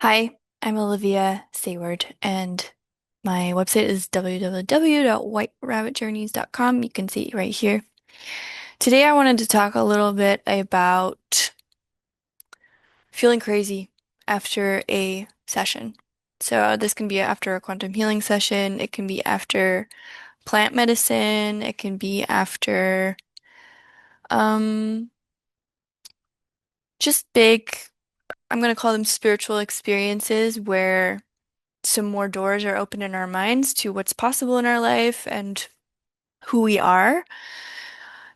Hi, I'm Olivia Sayward, and my website is www.whiterabbitjourneys.com. You can see it right here. Today, I wanted to talk a little bit about feeling crazy after a session. So, this can be after a quantum healing session, it can be after plant medicine, it can be after um, just big, I'm going to call them spiritual experiences where some more doors are open in our minds to what's possible in our life and who we are.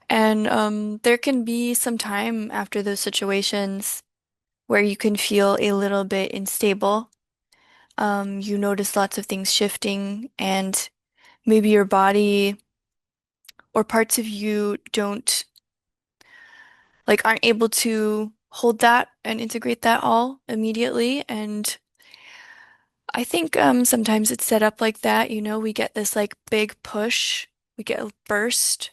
And there can be some time after those situations where you can feel a little bit unstable. You notice lots of things shifting, and maybe your body or parts of you don't aren't able to hold that and integrate that all immediately. And I think sometimes it's set up like that. We get this like big push, we get a burst.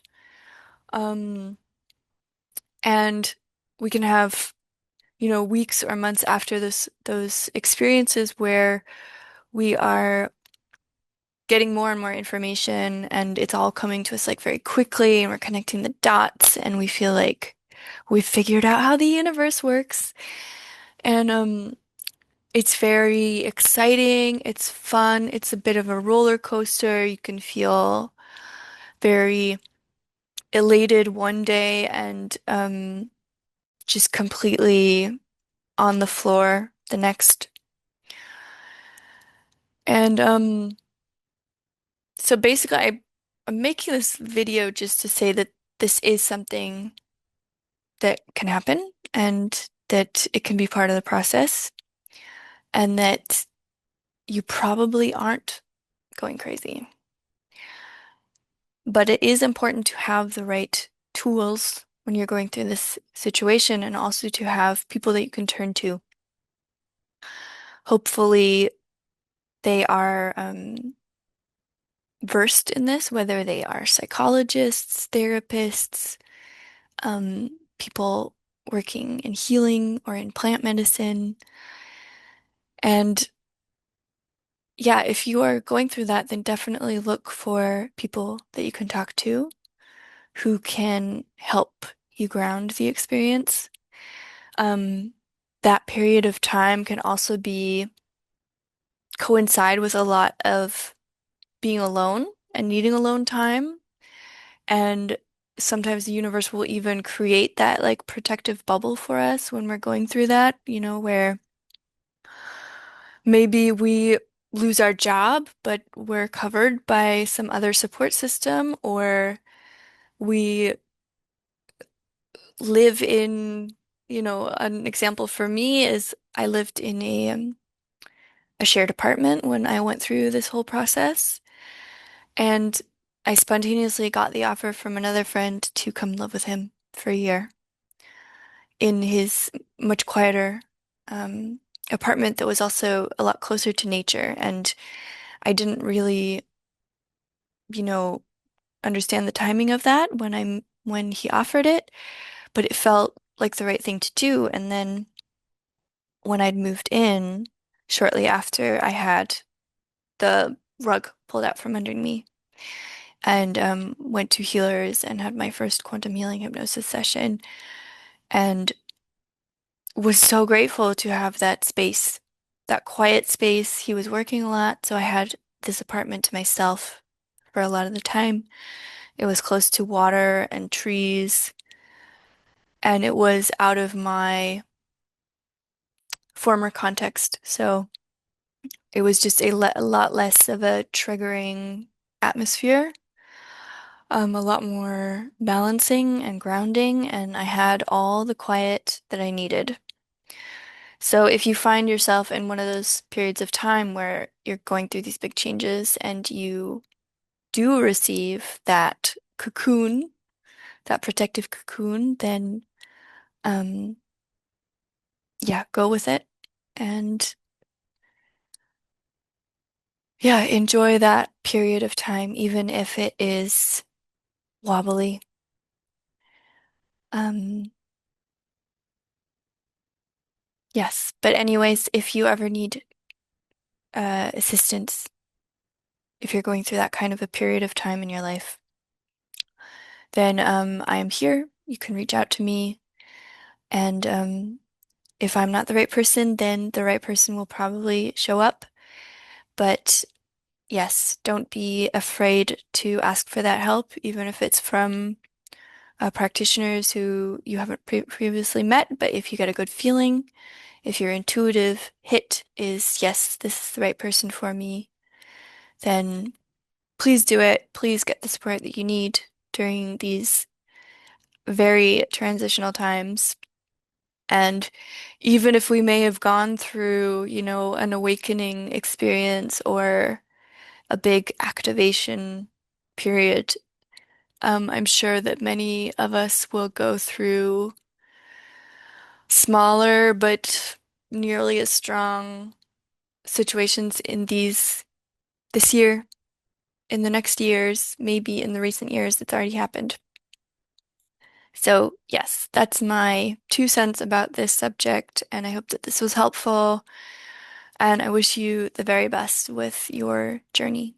Um, and we can have, weeks or months after those experiences where we are getting more and more information and it's all coming to us like very quickly and we're connecting the dots and we feel like we've figured out how the universe works. And it's very exciting, it's fun, it's a bit of a roller coaster. You can feel very elated one day and just completely on the floor the next. And so basically I'm making this video just to say that this is something that can happen and that it can be part of the process and that you probably aren't going crazy. But it is important to have the right tools when you're going through this situation and also to have people that you can turn to. Hopefully they are versed in this, whether they are psychologists, therapists, people working in healing or in plant medicine. And yeah, if you are going through that, then definitely look for people that you can talk to who can help you ground the experience. Um, that period of time can also be coincide with a lot of being alone and needing alone time. And sometimes the universe will even create that like protective bubble for us when we're going through that, where maybe we lose our job, but we're covered by some other support system, or we live in, an example for me is I lived in a shared apartment when I went through this whole process. And I spontaneously got the offer from another friend to come live with him for a year in his much quieter um, apartment that was also a lot closer to nature. And I didn't really, you know, understand the timing of that when he offered it, but it felt like the right thing to do. And then when I'd moved in, shortly after, I had the rug pulled out from under me and went to healers and had my first quantum healing hypnosis session and was so grateful to have that space, that quiet space. He was working a lot, so I had this apartment to myself for a lot of the time. It was close to water and trees, and it was out of my former context. So it was just a lot less of a triggering atmosphere, a lot more balancing and grounding, and I had all the quiet that I needed. So if you find yourself in one of those periods of time where you're going through these big changes and you do receive that cocoon, that protective cocoon, then um yeah, go with it and yeah, enjoy that period of time even if it is wobbly. Um Yes. But anyways, if you ever need assistance, if you're going through that kind of a period of time in your life, then I am here. You can reach out to me. And if I'm not the right person, then the right person will probably show up. But yes, don't be afraid to ask for that help, even if it's from practitioners who you haven't previously met. But if you get a good feeling, if your intuitive hit is, yes, this is the right person for me, then please do it. Please get the support that you need during these very transitional times. And even if we may have gone through, an awakening experience or a big activation period, I'm sure that many of us will go through smaller but nearly as strong situations in this year, in the next years, maybe in the recent years that's already happened. So, yes, that's my 2 cents about this subject, and I hope that this was helpful. And I wish you the very best with your journey.